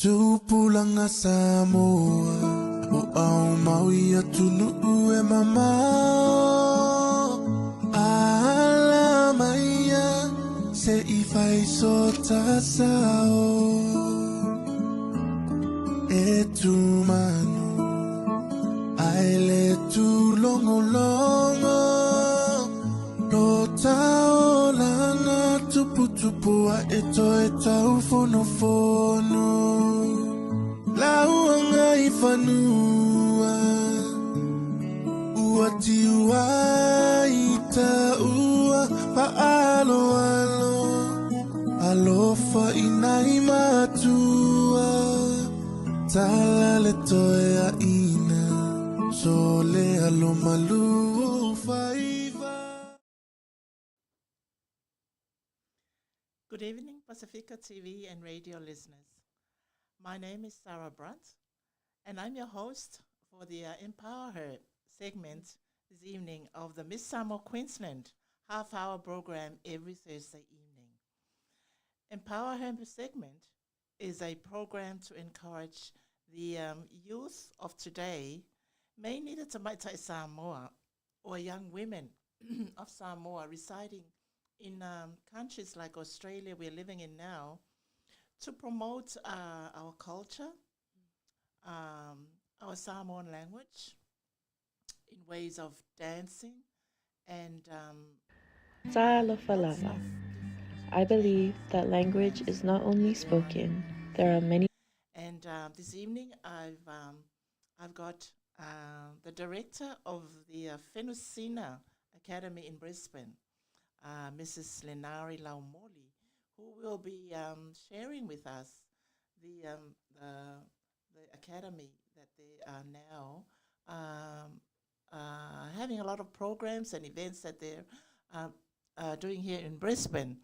Tupulanga Samoa, o au maui atunu e mama. Ala maia, se I fai sota sao. E tu manu, aile tu longo longo. No taolanga tupu tupu a eto ufono fono. Lauanga ifanua, uati uaita ua pa alo alo. Alofa inai matua, tala le toea ina, sole alo malu faiva. Good evening, Pasifika TV and radio listeners. My name is Sarah Brunt, and I'm your host for the Empower Her segment this evening of the Miss Samoa Queensland half-hour program every Thursday evening. Empower Her segment is a program to encourage the youth of today, mainly the Tamaitai Samoa, or young women of Samoa residing in countries like Australia we're living in now, to promote our culture, our Samoan language, in ways of dancing and Ta'alofalava. I believe that language is not only spoken. There are many. And this evening I've got the director of the Fenina Academy in Brisbane, Mrs. Lenari Laumoli, who will be sharing with us the academy that they are now having a lot of programs and events that they're doing here in Brisbane.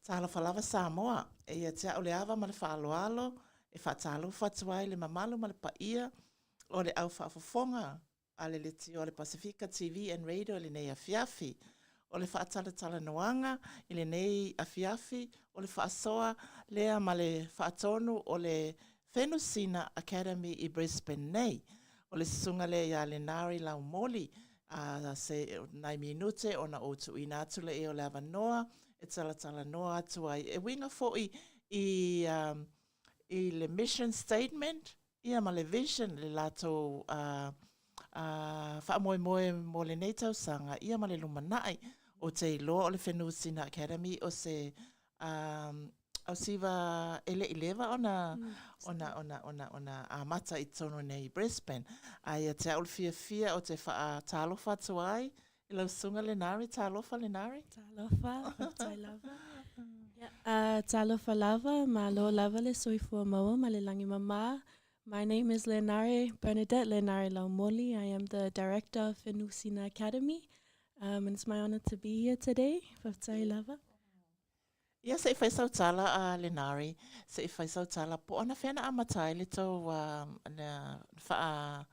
Ta'alofalava Samoa, e ia te auleava ma le whaaloalo, e whaatalo whatuai le mamalu ma le paia, o le au whaafofonga, a le leti o le Pasifika TV and radio le nei afiafi, o le whaatalatala noanga, i le nei afiafi, o le whaasoa lea ma le whaatonu o le Fenina Academy i Brisbane nei, o le sunga le ia le Nari Laumoli, se nai minute o na otu ina atu le e o le avanoa, e talatala noa atu ai. E winga fo i le mission statement, ia ma le vision le lato whaamoe mo le nei tausanga, ia ma le lumanai o te iloa o le Fenina Academy o se au siva ele ileva ona mata I tono nei Brisbane. Ai te aul fia o te talofa tuai I lau sunga Lenari, talofa Lenari? Talofa, tai lava. Talofa lava, ma lo lava le soifua maua ma le langi mama. My name is Lenari Bernadette Lenari Laumoli. I am the director of Fenina Academy. And it's my honor to be here today for tai lava. Ia se whai sautala Lenari, se whai sautala po ana whena amatai le tau na wha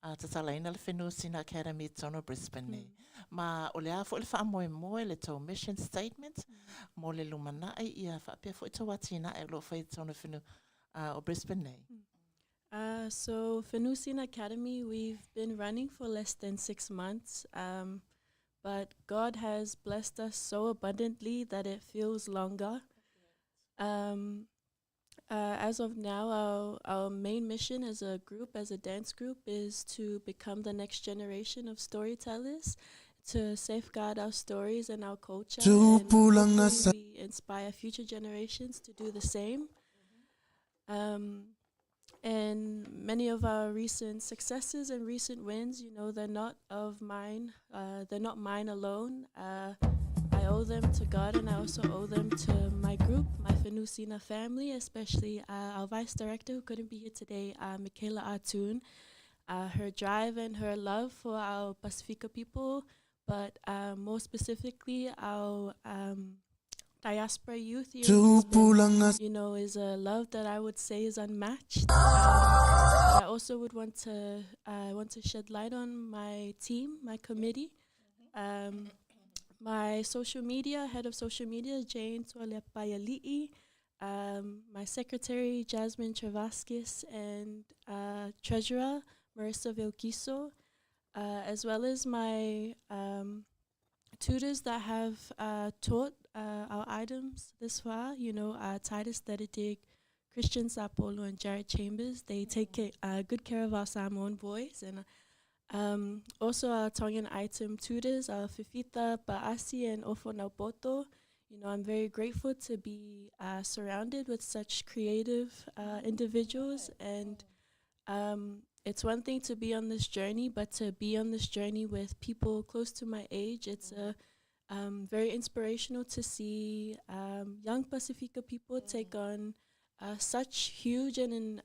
tatalaina le Fenina Academy tono Brisbane. Ma o le a fo le wha moe le tau mission statement, mo le lumanai ia wha pia fo I tau atina e lo whai tono Fenu o Brisbane. So Fenina Academy, we've been running for less than 6 months. But God has blessed us so abundantly that it feels longer. As of now, our main mission as a group, as a dance group, is to become the next generation of storytellers, to safeguard our stories and our culture, and hopefully we inspire future generations to do the same. And many of our recent successes and recent wins, you know, they're not of mine. They're not mine alone. I owe them to God, and I also owe them to my group, my Fenina family, especially our vice director who couldn't be here today, Michaela Artoon. Her drive and her love for our Pasifika people, but more specifically our diaspora youth here in Brisbane, you know, is a love that I would say is unmatched. I also would want to shed light on my team, my committee. My social media, head of social media, Jane Tualeapaiali'i. my secretary, Jasmine Travaskis, and treasurer, Marissa Vilkiso, as well as my tutors that have taught our items this far, Titus Theditic, Christian Sapolo, and Jared Chambers. They take good care of our Samoan boys. And also our Tongan item tutors, Fifita, Paasi, and Ofo Naupoto. I'm very grateful to be surrounded with such creative individuals. And it's one thing to be on this journey, but to be on this journey with people close to my age, it's very inspirational to see young Pasifika people take on such huge and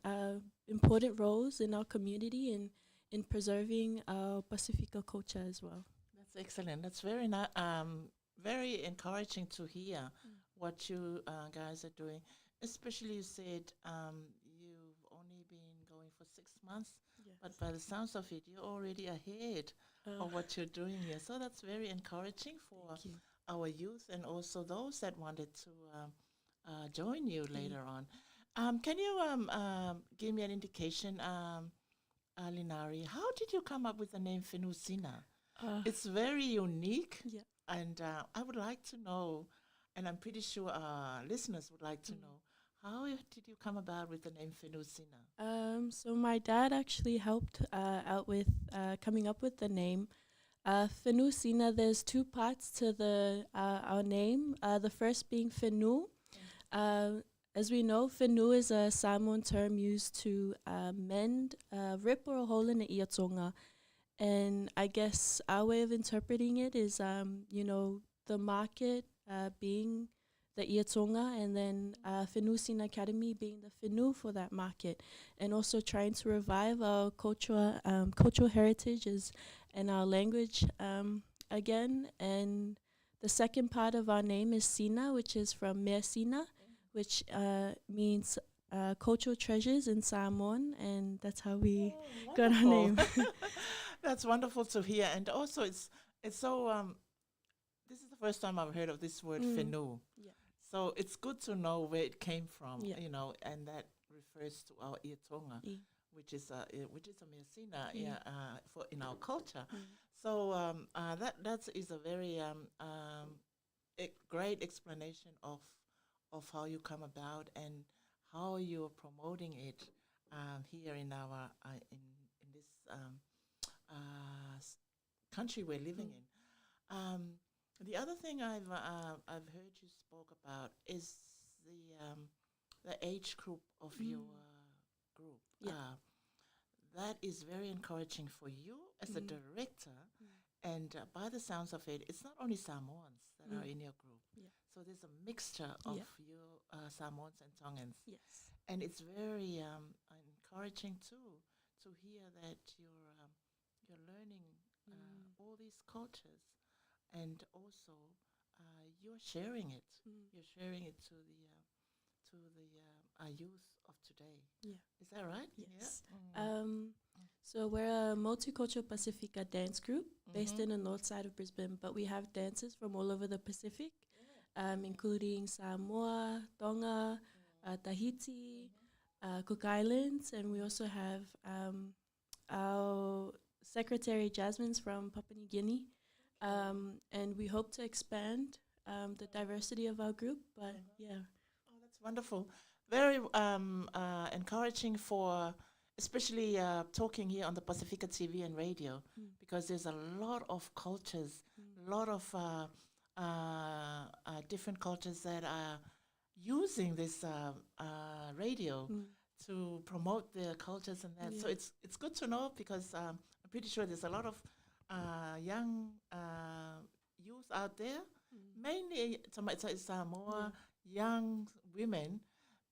important roles in our community and in preserving our Pasifika culture as well. That's excellent. That's very encouraging to hear what you guys are doing. Especially you said you've only been going for 6 months, Yes. but by the sounds of it, you're already ahead of what you're doing here. So that's very encouraging for Thank you. our youth and also those that wanted to join you later on. Can you give me an indication, Linari, how did you come up with the name Fenusina? It's very unique, Yeah. and I would like to know, and I'm pretty sure our listeners would like to know, how did you come about with the name Fenusina? So my dad actually helped out with coming up with the name. Fenusina, there's two parts to the our name. The first being Fenu. As we know, Fenu is a Samoan term used to mend, rip or a hole in the iatonga. And I guess our way of interpreting it is, the market being the iatonga, and then Fenina Academy being the Fenu for that market, and also trying to revive our cultural heritages and our language again. And the second part of our name is Sina, which is from Mea Sina, which means cultural treasures in Samoan, and that's how we got our name. That's wonderful to hear, and also it's so. This is the first time I've heard of this word Fenu. Yeah. So it's good to know where it came from, Yeah. and that refers to our Iatonga, which is a Measina for in our culture. So that is a very great explanation of how you come about and how you're promoting it here in our in this country we're living in. The other thing I've heard you spoke about is the age group of your group. Yeah. That is very encouraging for you as a director, and by the sounds of it, it's not only Samoans that are in your group. Yeah. So there's a mixture of you Samoans and Tongans, Yes. and it's very encouraging too to hear that you're learning all these cultures. And also, you're sharing it. You're sharing it to the youth of today. Yeah. Is that right? Yes. Yeah. So we're a multicultural Pasifika dance group based in the north side of Brisbane, but we have dancers from all over the Pacific, including Samoa, Tonga, Tahiti, Cook Islands, and we also have our secretary Jasmine's from Papua New Guinea. And we hope to expand the diversity of our group, but yeah. Oh, that's wonderful. Very encouraging for, especially talking here on the Pasifika TV and radio, because there's a lot of cultures, a lot of different cultures that are using this radio to promote their cultures and that. So it's good to know, because I'm pretty sure there's a lot of young youth out there, mainly Samoa young women,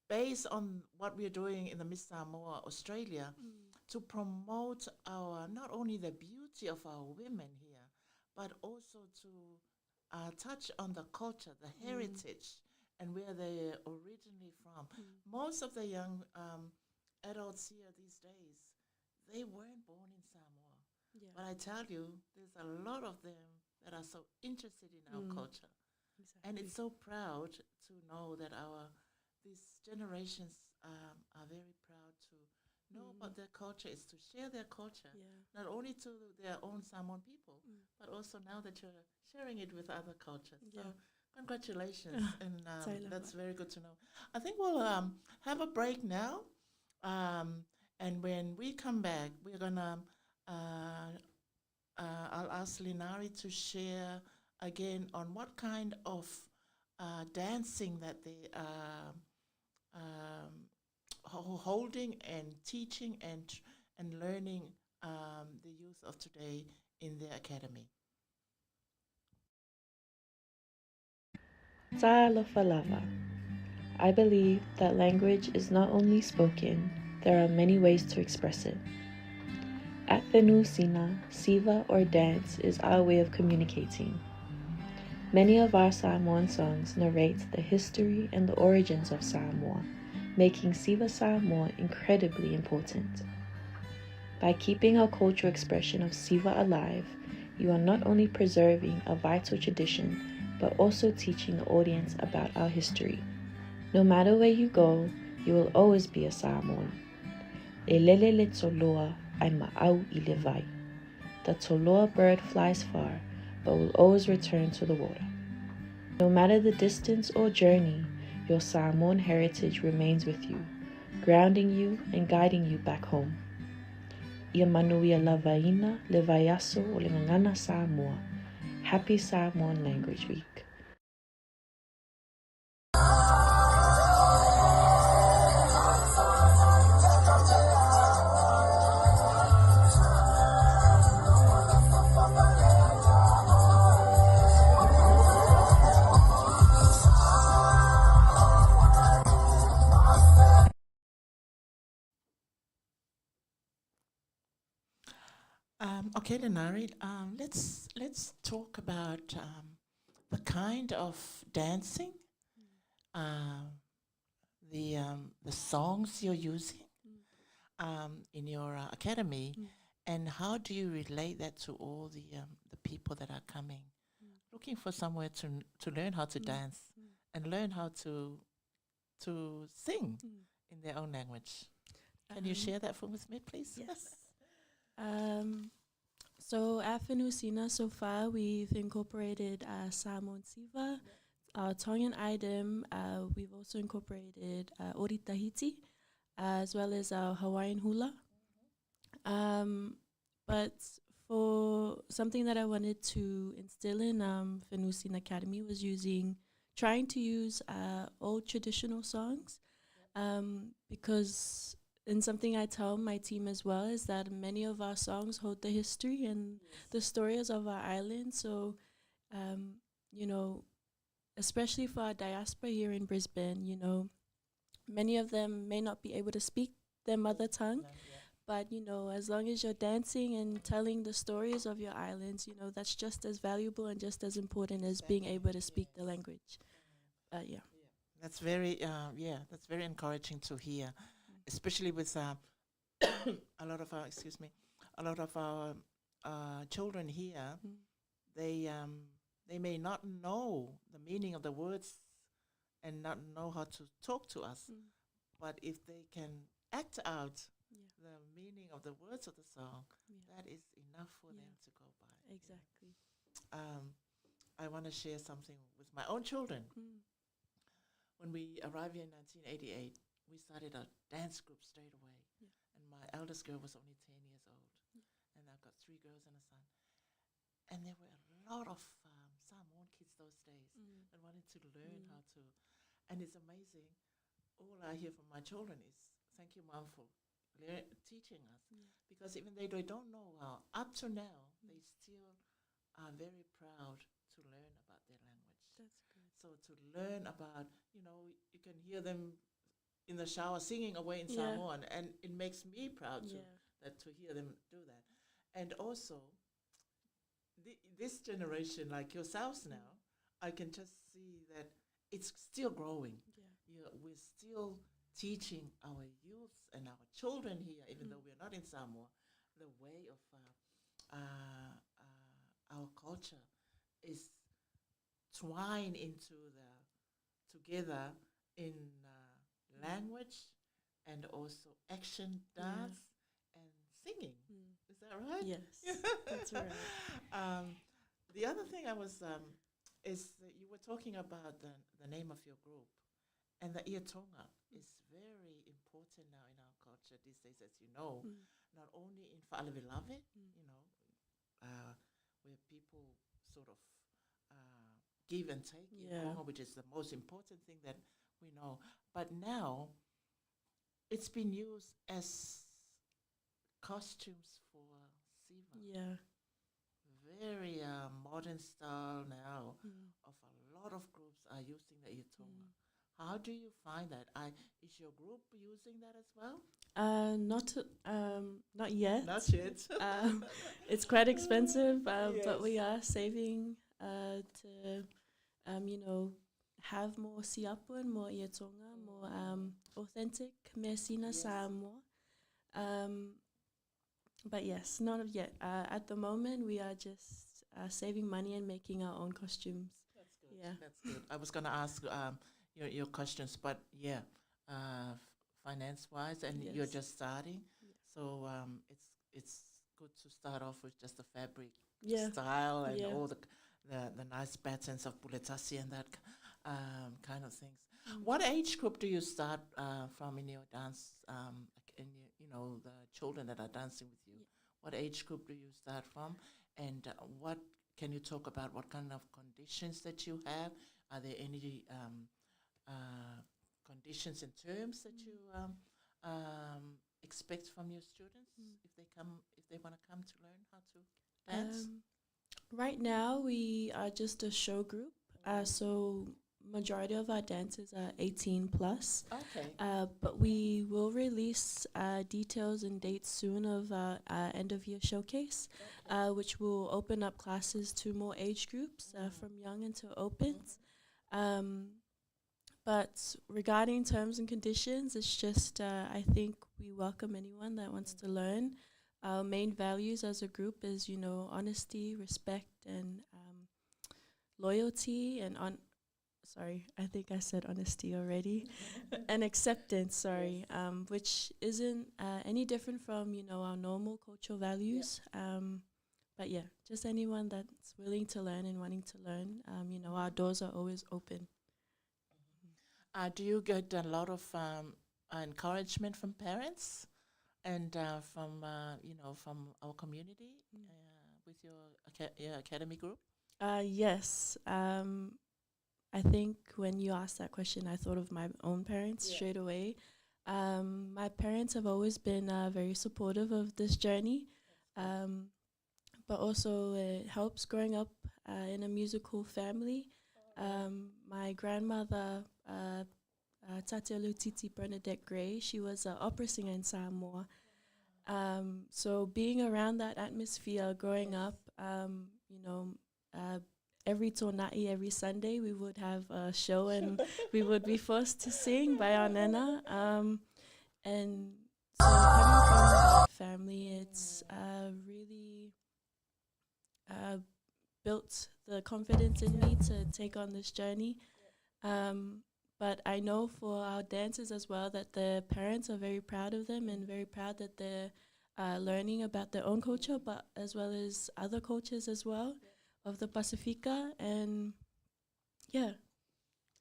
based on what we're doing in the Miss Samoa, Australia, to promote our, not only the beauty of our women here, but also to touch on the culture, the heritage, and where they're originally from. Most of the young adults here these days, they weren't born in Samoa. Yeah. But I tell you, there's a lot of them that are so interested in our culture. Exactly. And it's so proud to know that our these generations are very proud to know about their culture, is to share their culture, Yeah. not only to their own Samoan people, Mm. but also now that you're sharing it with other cultures. So Yeah. congratulations, and Tailava. that's very good to know. I think we'll have a break now, and when we come back, we're gonna. Uh, I'll ask Linari to share again on what kind of dancing that they are holding and teaching and learning the youth of today in their academy. Ta'alofalava. I believe that language is not only spoken, there are many ways to express it. At Fenusina, siva or dance is our way of communicating. Many of our Samoan songs narrate the history and the origins of Samoa, making Siva Samoa incredibly important. By keeping our cultural expression of Siva alive, you are not only preserving a vital tradition, but also teaching the audience about our history. No matter where you go, you will always be a Samoan. E lele le toloa ai ma'au I le vai. The toloa bird flies far, but will always return to the water. No matter the distance or journey, your Samoan heritage remains with you, grounding you and guiding you back home. Ia manuia lavaina le vaiaso o le ngangana Samoa. Happy Samoan Language Week. Okay, Lenari, let's talk about the kind of dancing, the songs you're using in your academy, and how do you relate that to all the people that are coming, looking for somewhere to learn how to dance and learn how to sing in their own language. Can you share that with me, please? Yes. So at Fenusina, so far we've incorporated Samoan Siva, Tongan idiom. We've also incorporated Ori Tahiti, as well as our Hawaiian hula. But for something that I wanted to instill in Fenusina Academy was trying to use old traditional songs, because and something I tell my team as well is that many of our songs hold the history and the stories of our island. So, you know, especially for our diaspora here in Brisbane, you know, many of them may not be able to speak their mother tongue, but, you know, as long as you're dancing and telling the stories of your islands, you know, that's just as valuable and just as important as being able to speak the language. Yeah. That's that's very encouraging to hear, especially with a lot of our children here. They may not know the meaning of the words and not know how to talk to us, but if they can act out the meaning of the words of the song, that is enough for them to go by. Exactly. I want to share something with my own children. When we arrived here in 1988, we started a dance group straight away. And my eldest girl was only 10 years old. And I've got 3 girls and a son. And there were a lot of Samoan kids those days that wanted to learn how to. And it's amazing. All I hear from my children is, thank you, Mom, for teaching us. Because even though they don't know how, up to now, they still are very proud to learn about their language. That's good. So to learn about, you know, you can hear them in the shower singing away in Samoan, and it makes me proud to hear them do that. And also, this generation, like yourselves now, I can just see that it's still growing. We're still teaching our youth and our children here, even though we're not in Samoa, the way of our culture is twined together in language, and also action, dance, and singing. Is that right? Yes, that's right. The other thing I was is that you were talking about the name of your group, and the Iatonga is very important now in our culture these days, as you know, not only in Fa'alavilave, you know, where people sort of give and take in Tonga, which is the most important thing that we know. But now it's been used as costumes for Siva. Yeah. Very modern style now of a lot of groups are using the Iatonga. How do you find that? Is your group using that as well? Not yet. Not yet. It's quite expensive, but we are saving to, have more siapua and more Iatonga, more authentic Messina Samoa. But yes, not yet. At the moment, we are just saving money and making our own costumes. That's good. Yeah. That's good. I was going to ask your questions, but yeah, finance-wise, and you're just starting, so it's good to start off with just the fabric style and all the nice patterns of puletasi and that kind of things. What age group do you start from in your dance? In your, the children that are dancing with you. What age group do you start from? And what can you talk about? What kind of conditions that you have? Are there any conditions and terms that you expect from your students if they want to come to learn how to dance? Right now, we are just a show group. So majority of our dancers are 18 plus. Okay. But we will release details and dates soon of our end of year showcase, which will open up classes to more age groups from young until opens. But regarding terms and conditions, it's just I think we welcome anyone that wants to learn. Our main values as a group is, honesty, respect, and loyalty, and sorry, I think I said honesty already, and acceptance, sorry, which isn't any different from, our normal cultural values. But yeah, just anyone that's willing to learn and wanting to learn, our doors are always open. Do you get a lot of encouragement from parents and from our community with your academy group? Yes. I think when you asked that question, I thought of my own parents straight away. My parents have always been very supportive of this journey, but also it helps growing up in a musical family. My grandmother, Tate Lutiti Bernadette Gray, she was an opera singer in Samoa. So being around that atmosphere growing up, every tonai, every Sunday, we would have a show and we would be forced to sing by our nana. And so coming from that family, it's really built the confidence in me to take on this journey. But I know for our dancers as well that their parents are very proud of them and very proud that they're learning about their own culture, but as well as other cultures as well of the Pasifika. And yeah.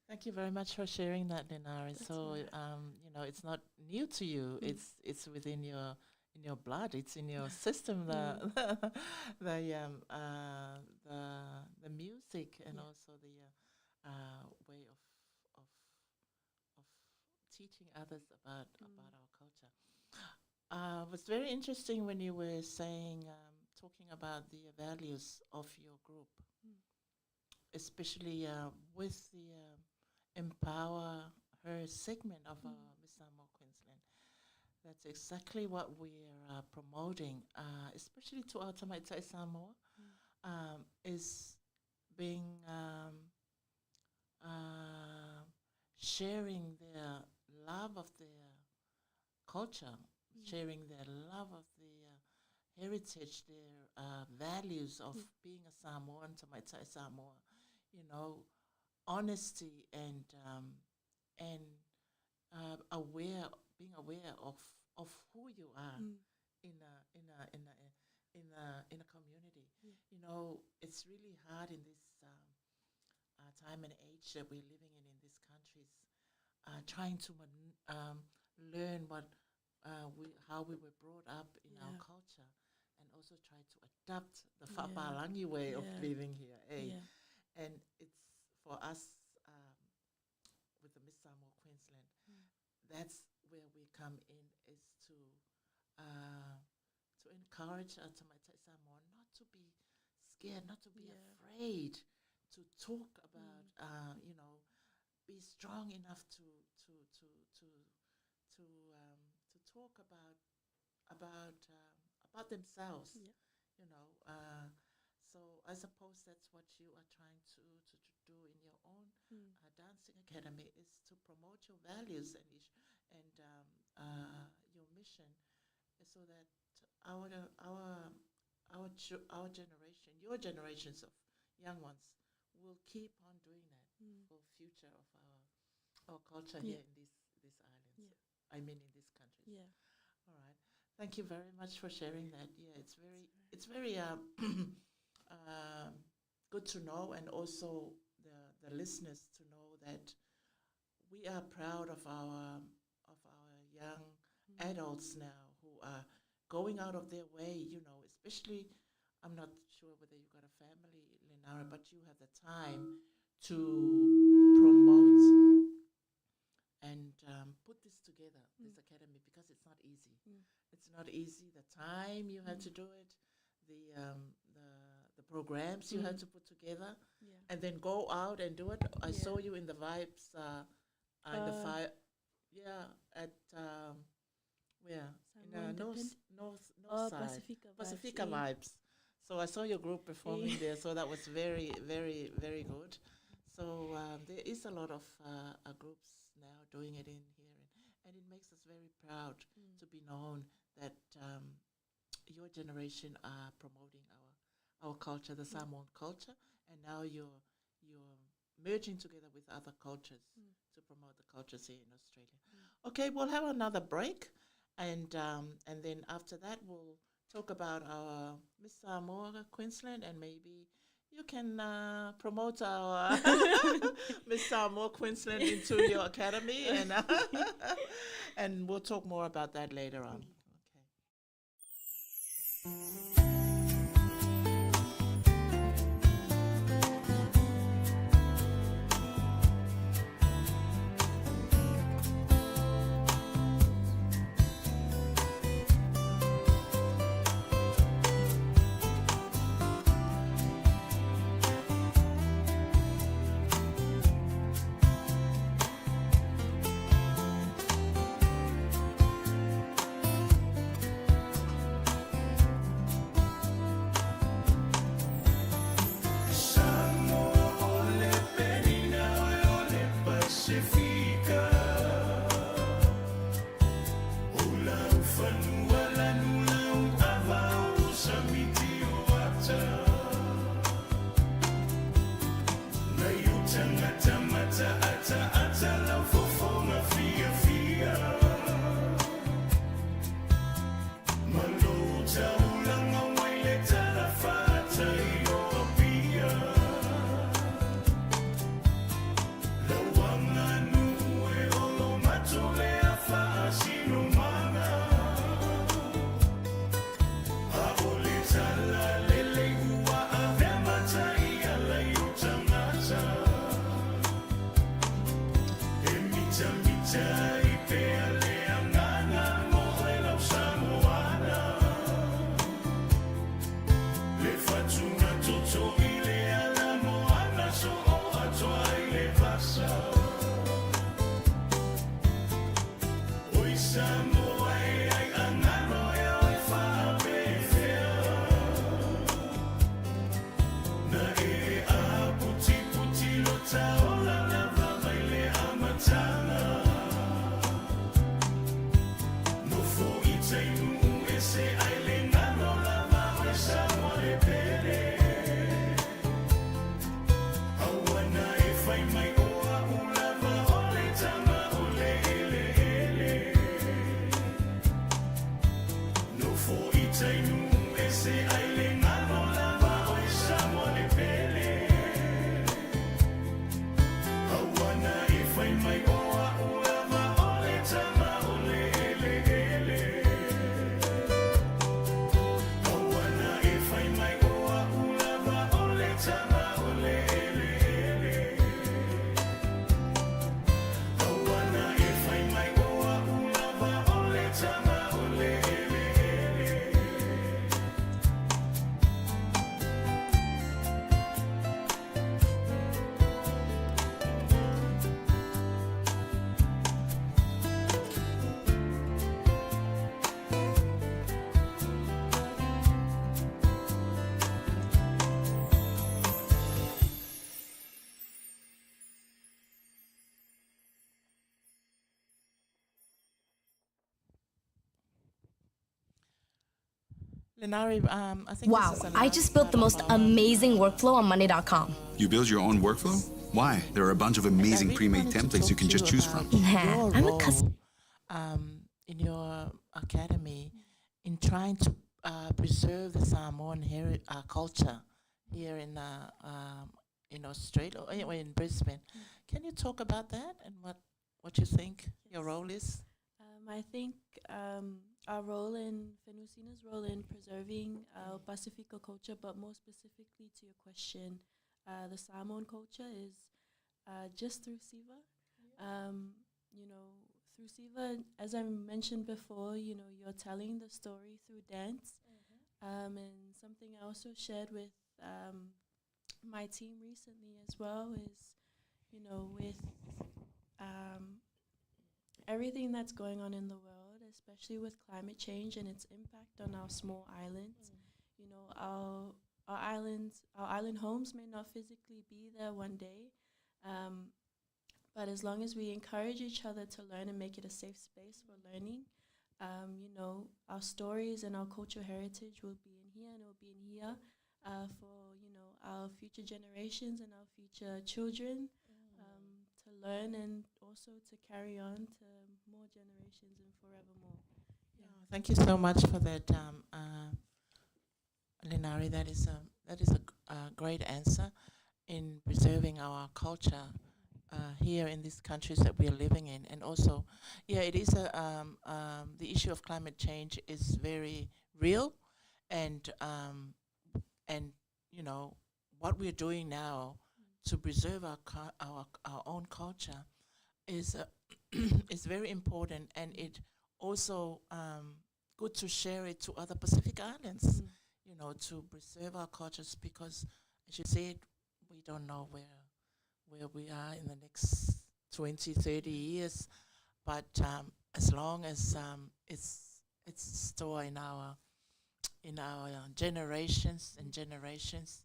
Thank you very much for sharing that, Linari. That's So, it's not new to you. It's within your blood. It's in your system. The music and also the way of teaching others about our culture. It was very interesting when you were saying, talking about the values of your group, especially with the Empower Her segment of Miss Samoa Queensland. That's exactly what we're promoting, especially to our Tamaitai Samoa, is being sharing their love of their culture, sharing their love of the heritage, their values of being a Samoan, Tamaitai Samoa, honesty and being aware of who you are in a community. Yeah. You know, it's really hard in this time and age that we're living in these countries, trying to learn how we were brought up in our Yeah. culture, and also try to adapt the Yeah. Whapalangi way of Yeah. living here. Yeah. And it's for us with the Miss Samoa Queensland. That's where we come in, is to encourage Tamaita Samoa not to be scared, not to be Yeah. afraid to talk about, be strong enough to talk about themselves. Yeah. You know, so I suppose that's what you are trying to do in your own dancing academy, is to promote your values and your mission, so that our generation, your generations of young ones, will keep on doing that for future of our culture here in these islands. Yeah. I mean, in these countries. Yeah. All right. Thank you very much for sharing that. Yeah, it's very good to know, and also the listeners to know that we are proud of our young adults now who are going out of their way. You know, especially, I'm not sure whether you've got a family, Lenara, but you have the time to promote and put this together, this academy, because it's not easy. It's not easy. The time you had to do it, the programs you had to put together, and then go out and do it. I saw you in the vibes, in the fire, at where in north side, Pasifika vibes. So I saw your group performing there. So that was very, very, very good. So there is a lot of groups now doing it in here, and it makes us very proud to be known that your generation are promoting our culture, the Samoan culture, and now you're merging together with other cultures to promote the cultures here in Australia. Okay, we'll have another break, and then after that we'll talk about our Miss Samoa Queensland, and maybe you can promote our Miss Samoa Queensland into your academy, and we'll talk more about that later on. Pasifika, ulau fanua nulau avau samiti wata, na yutangata mata ata lau fofonga fia maluta ulanga waile tarafata iyo apia. Lawanga nuwe olo matolea fa asino mana. Lenari, I think Wow, this is the I last just built the part most of our, amazing workflow on Monday.com. You build your own workflow? Why? There are a bunch of amazing really pre-made wanted to templates you talk can to just you choose about from. Nah, your I'm a role in your academy in trying to preserve the Samoan culture here in Australia, or anyway in Brisbane. Can you talk about that and what you think your role is? I think our role in Fenusina's role in preserving Pasifika culture, but more specifically to your question, the Samoan culture is just through Siva. You know, through Siva, as I mentioned before, you know, you're telling the story through dance. And something I also shared with my team recently as well is, you know, with everything that's going on in the world, especially with climate change and its impact on our small islands. You know, our island homes may not physically be there one day, but as long as we encourage each other to learn and make it a safe space for learning, you know, our stories and our cultural heritage will be in here, and it will be in here for, you know, our future generations and our future children to learn, and also to carry on to more generations and forevermore. Yeah. Thank you so much for that, Lenari. That is a great answer in preserving our culture here in these countries that we are living in, and also, yeah, it is the issue of climate change is very real, and you know what we're doing now to preserve our own culture is is very important, and it also good to share it to other Pacific Islands, you know, to preserve our cultures, because as you said, we don't know where we are in the next 20, 30 years, but as long as it's stored in our generations and generations,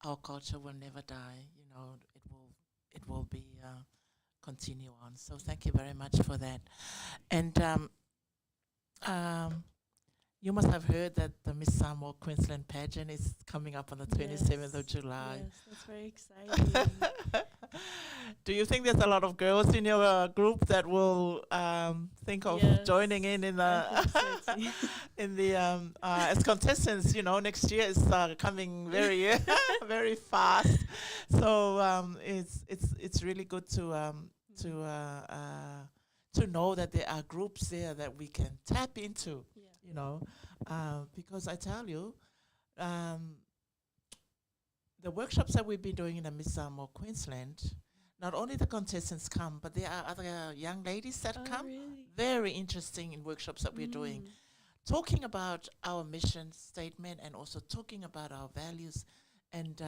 our culture will never die. You know, it will be continue on. So thank you very much for that. And you must have heard that the Miss Samoa Queensland pageant is coming up on the 27th of July. Yes, that's very exciting. Do you think there's a lot of girls in your group that will think of joining in the I think so too. in the as contestants? You know, next year is coming very very fast. So it's really good to know that there are groups there that we can tap into. You know, because I tell you, the workshops that we've been doing in the Miss Samoa Queensland, not only the contestants come, but there are other young ladies that come. Really? Very interesting in workshops that we're doing, talking about our mission statement and also talking about our values, and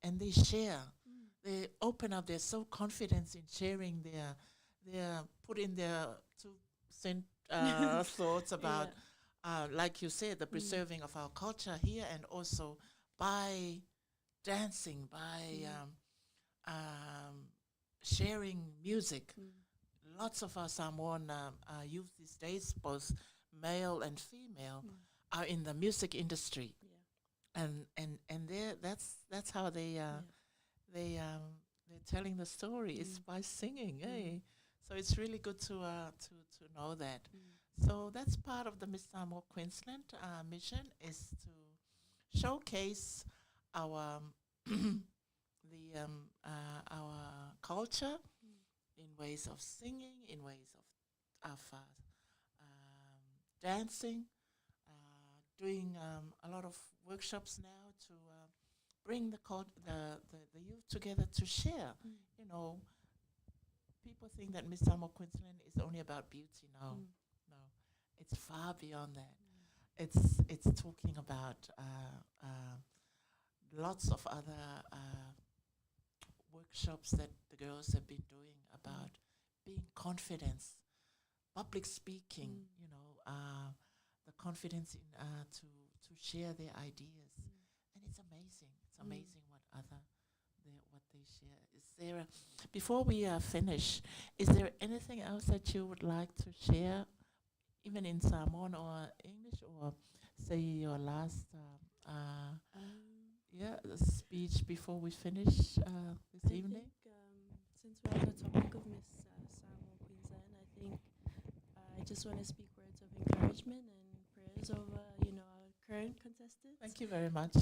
they share, they open up. They're so confident in sharing their put in their 2 cent thoughts about. Like you said, the preserving of our culture here, and also by dancing, by sharing music. Lots of our Samoan youth these days, both male and female, are in the music industry, and that's how they're telling the story is by singing. So it's really good to know that. So that's part of the Miss Samoa Queensland mission, is to showcase our our culture in ways of singing, in ways of dancing, doing a lot of workshops now to bring the youth together to share. You know, people think that Miss Samoa Queensland is only about beauty. No. It's far beyond that. It's talking about lots of other workshops that the girls have been doing about being confident, public speaking. You know, the confidence in to share their ideas, and it's amazing. It's amazing what they share. Is there before we finish? Is there anything else that you would like to share, even in Samoan or English, or say your last speech before we finish this evening? Since we're on the topic of Miss Samoa Queensland, I think I just want to speak words of encouragement and prayers over, our current contestants. Thank you very much.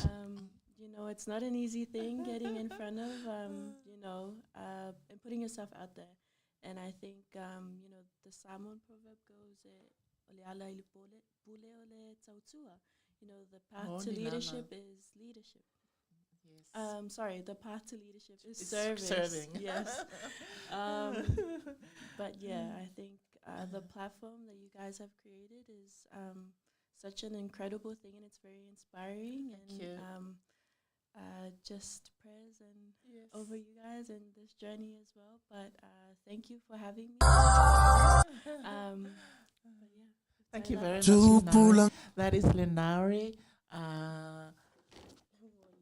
It's not an easy thing getting in front of, and putting yourself out there. And I think, the Samoan proverb goes, the path to leadership is leadership. Yes. The path to leadership is It's service. serving. Yes. But yeah, I think the platform that you guys have created is such an incredible thing, and it's very inspiring. Thank you. Just prayers and Yes. over you guys and this journey as well. But thank you for having me. But yeah, Thank you I very love much, Linari. That is Linari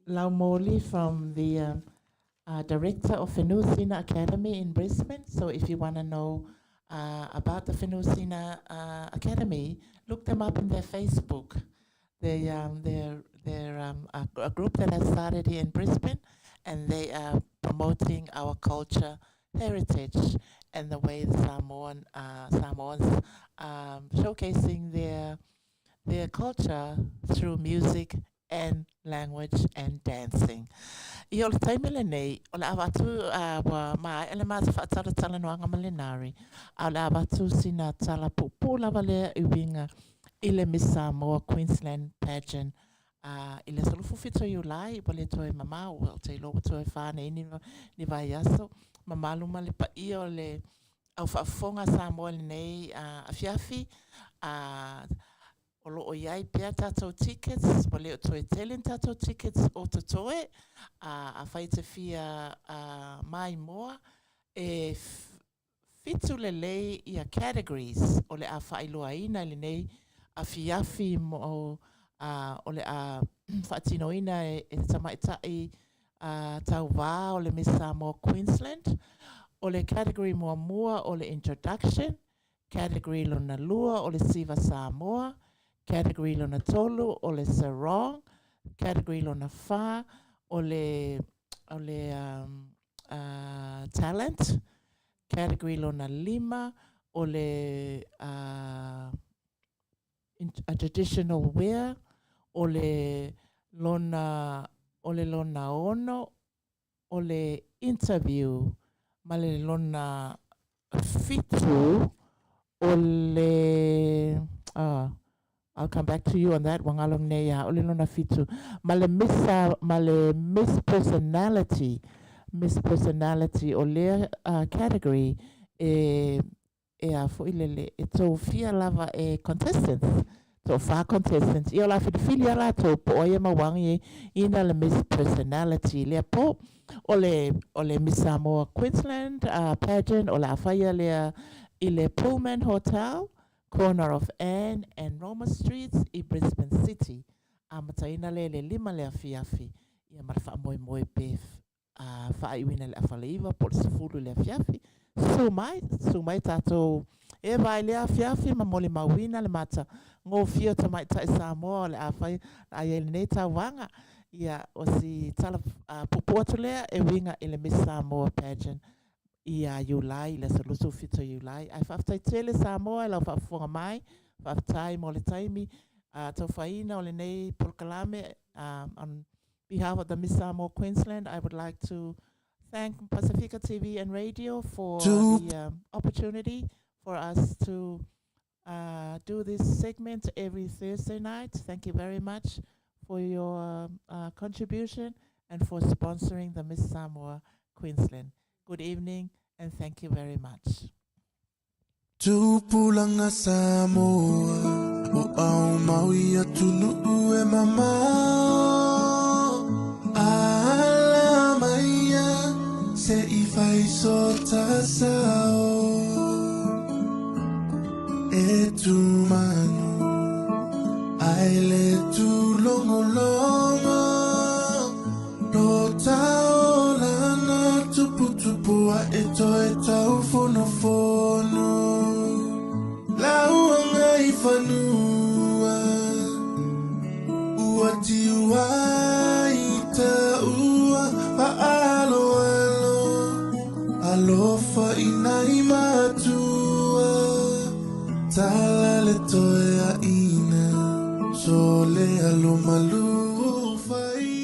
Laumoli from the director of Fenina Academy in Brisbane. So if you want to know about the Fenina Academy, look them up in their Facebook. They're a group that has started here in Brisbane, and they are promoting our culture, heritage, and the way the Samoans showcasing their culture through music and language and dancing. I o le taimele nei, o le awatu wa mai ele maa sa whaatara tala noanga malenari, a le awatu sina tala pupu lava lea I winga I le Miss Samoa Queensland pageant. I le salufu fito Iulai, I le toe mama, o te ilo toe whane ni vai aso, mamalu ma le pa I o le au whaafonga Samoa le nei a fiafi, o loo iai pia tātou tickets, o leo toe telen tātou tickets o te toe, a whai te fia mai moa, e fitu le lei I a categories, o le a whailoa ina le nei, a fiafi mo o le a whaatino ina e tamaitai tau wā o le Miss Samoa Queensland, o le category mua o le introduction, category lona lua o le Siva Samoa, category lona tolu o le sarong, category lona wha o le talent, category lona lima o le a traditional wear, o le lona ono, o le interview, ma le lona fitu o le I'll come back to you on that. Wangalong ne ya ole lona fitu. Male Miss Personality o le category e a fo ilele e to fia lava e contestants. To fa contestants. I ola filia la to po ye mawangi ina le Miss Personality le po ole Miss Samoa Queensland pageant o la faya le ile Pullman Hotel, corner of Anne and Roma Streets in Brisbane City. Mataina le lima le afiafi. Ia marfa moi pef. Whaiwina le awhaleiva, por sifuru le afiafi. Sumai tato e vai le afiafi, ma mole mawina le mata. Ngō fio tamai tai Samoa le awhai a ye le neita wanga. Ia o si tala pupuatu lea e winga i le Miss Samoa pageant. Ia Iulai, le salusu fito Iulai. Ai whaftai tele Samoa, lau whafonga mai, whaftai mo le taimi, tau whaina o le nei Polkalame. On behalf of the Miss Samoa Queensland, I would like to thank Pasifika TV and Radio for the opportunity for us to do this segment every Thursday night. Thank you very much for your contribution and for sponsoring the Miss Samoa Queensland. Good evening, and thank you very much. Tupulanga Samoa, o au maui atunu e mama. Ala maia, se ifai sota sao. E tu manu, aile tu longo longo. No taolana tupu e fono. Lauanga ifanua, faina I matua Tala le toea ina So le alo malu fai